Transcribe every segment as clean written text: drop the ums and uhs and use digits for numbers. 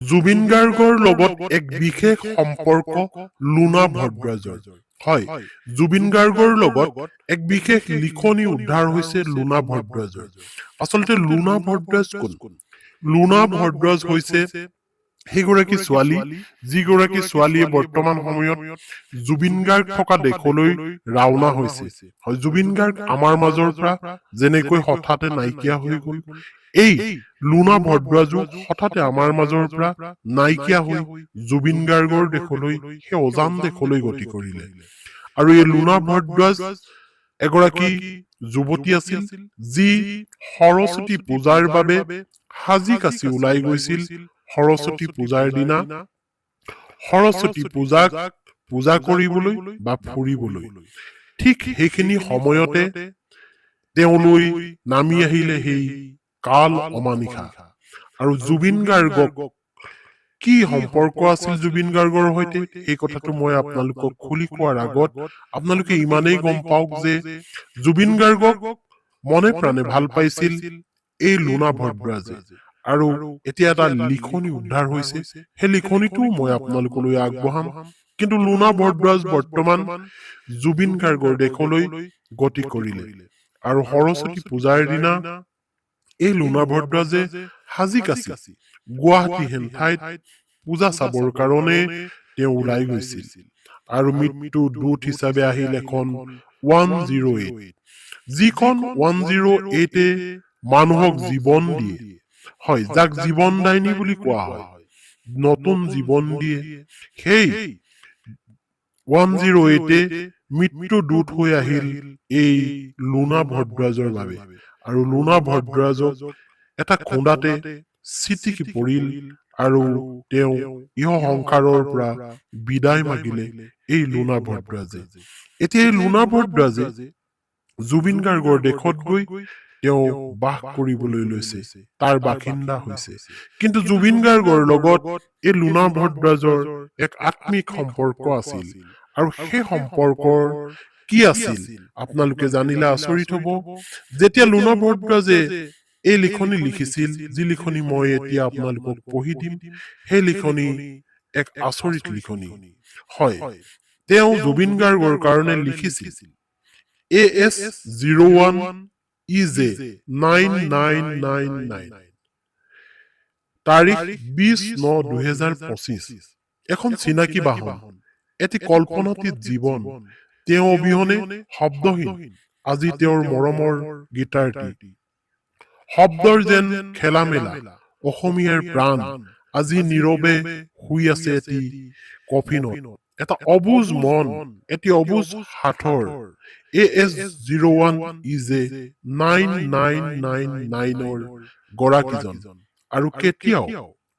জুবিন গাৰ্গৰ লগত এক বিশেষ সম্পৰ্ক লুনা ভদ্ৰাজৰ। হয়, জুবিন গাৰ্গৰ লগত এক বিশেষ লিখনি উদ্ধাৰ হৈছে লুনা ভদ্ৰাজৰ। আচলতে লুনা ভদ্ৰাজ কোন? লুনা ভদ্ৰাজ হৈছে সেইগৰাকী ছোৱালী, যিগৰাকী ছোৱালীয়ে বৰ্তমান সময়ত জুবিন গাৰ্গ থকা দেশলৈ ৰাওনা হৈছে। হয়, জুবিন গাৰ্গ আমাৰ মাজৰ পৰা যেনেকৈ হঠাতে নাইকিয়া হৈ গ'ল, এই লুনা ভদ্ৰাজো হঠাতে আমাৰ মাজৰ পৰা নাইকিয়া হৈ জুবিন গাৰ্গৰ দেশলৈ, সেই অজান দেশলৈ গতি কৰিলে। আৰু এই লুনা ভদ্ৰাজ এগৰাকী যুৱতী আছিল, যি সৰস্বতী পূজাৰ বাবে সাজি কাচি ওলাই গৈছিল। সৰস্বতী পূজাৰ দিনা সৰস্বতী পূজাক পূজা কৰিবলৈ বা ফুৰিবলৈ। ঠিক সেইখিনি সময়তে তেওঁলৈ নামি আহিলে সেই কাল অমানিশা। আৰু জুবিন গাৰ্গক কি সম্পৰ্ক আছিল জুবিন গাৰ্গৰ সৈতে, সেই কথাটো মই আপোনালোকক খুলি কোৱাৰ আগত আপোনালোকে ইমানেই গম পাওক যে জুবিন গাৰ্গক মনে প্ৰাণে ভাল পাইছিল এই লুনা ভদ্ৰাজে। আৰু এতিয়া এটা লিখনি উদ্ধাৰ হৈছে, সেই লিখনিটো মই আপোনালোকলৈ আগবঢ়াম। কিন্তু লুনা ভদ্ৰাজ বৰ্তমান জুবিন গাৰ্গৰ দেশলৈ গতি কৰিলে। আৰু সৰস্বতী পূজাৰ দিনা এই লুনা ভদ্ৰাজে সাজি কাচি গুৱাহাটী হেন ঠাইত পূজা চাবৰ কাৰণে তেওঁ ওলাই গৈছিল। আৰু মৃত্যু দূত হিচাপে আহিল এখন 108, যিখন 108এ মানুহক জীৱন দিয়ে। হয়, যাক জীৱনদায়িনী বুলি কোৱা হয়, নতুন জীৱন দিয়ে। সেই 108এ মৃত্যু দূত হৈ আহিল এই লুনা ভদ্ৰাজৰ বাবে। আৰু লুনা ভদ্ৰাজক এটা খুন্দাতে চিটিকি পৰিল আৰু তেওঁ ইহ সংসাৰৰ পৰা বিদায় মাগিলে এই লুনা ভদ্ৰাজে। এতিয়া এই লুনা ভদ্ৰাজে জুবিন গাৰ্গৰ দেশত গৈ তেওঁ বাস কৰিবলৈ লৈছে, তাৰ বাসিন্দা হৈছে। কিন্তু জুবিন গাৰ্গৰ লগত এই লুনা ভদ্ৰাজৰ এক আত্মিক সম্পৰ্ক আছিল। আৰু সেই সম্পৰ্কৰ কি আছিল আপোনালোকে জানিলে আচৰিত হব। যেতিয়া লুনা ভদ্ৰাজে এই লিখনি লিখিছিল, যি লিখনি মই এতিয়া আপোনালোকক পঢ়ি দিম, সেই লিখনি এক আচৰিত লিখনি। হয়, তেওঁ জুবিন গাৰ্গৰ কাৰণে লিখিছিল AS01 EJ 9999, তাৰিখ 20/9/2025। এখন চিনাকি বাহন, এটি কল্পনাতীত জীৱন, তেওঁ অবিহনে শব্দহীন আজি তেওঁৰ মৰমৰ গীতাৰ্থী। শব্দৰ যেন খেলা মেলা অসমীয়াৰ প্ৰাণ আজি নীৰৱে শুই আছে এটি কফিনত। এটা অবুজ মন, এটি অবুজ সাঁথৰ AS01 EJ 9999ৰ গৰাকীজন আৰু কেতিয়াও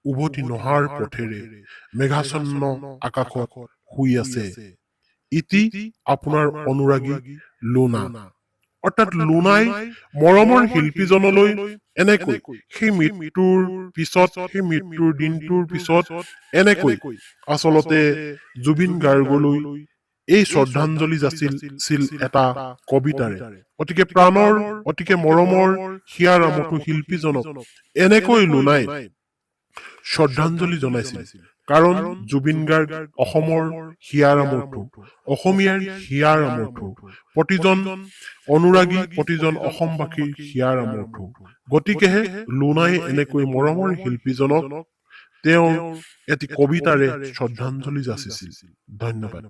উভতি নহাৰ পথেৰে মেঘাচ্ছন্ন আকাশত শুই আছে। ইতি আপোনাৰ অনুৰাগী লুনা। অৰ্থাৎ লুনাই মৰমৰ শিল্পীজনলৈ এনেকৈ সেই মৃত্যুৰ পিছত, সেই মৃত্যুৰ দিনটোৰ পিছত এনেকৈ আচলতে জুবিন গাৰ্গলৈ এই শ্ৰদ্ধাঞ্জলি যাচিছিল এটা কবিতাৰে। অতিকে প্ৰাণৰ, অতিকে মৰমৰ হিয়াৰ আমঠু শিল্পীজনক এনেকৈ লুনাই শ্ৰদ্ধাঞ্জলি জনাইছিল। কাৰণ জুবিন গাৰ্গ অসমৰ হিয়াৰ আমঠু, অসমীয়াৰ হিয়াৰ আমঠু, প্ৰতিজন অনুৰাগী, প্ৰতিজন অসমবাসীৰ হিয়াৰ আমঠু। গতিকেহে লুনাই এনেকৈ মৰমৰ শিল্পীজনক তেওঁৰ এটি কবিতাৰে শ্ৰদ্ধাঞ্জলি যাচিছিল। ধন্যবাদ।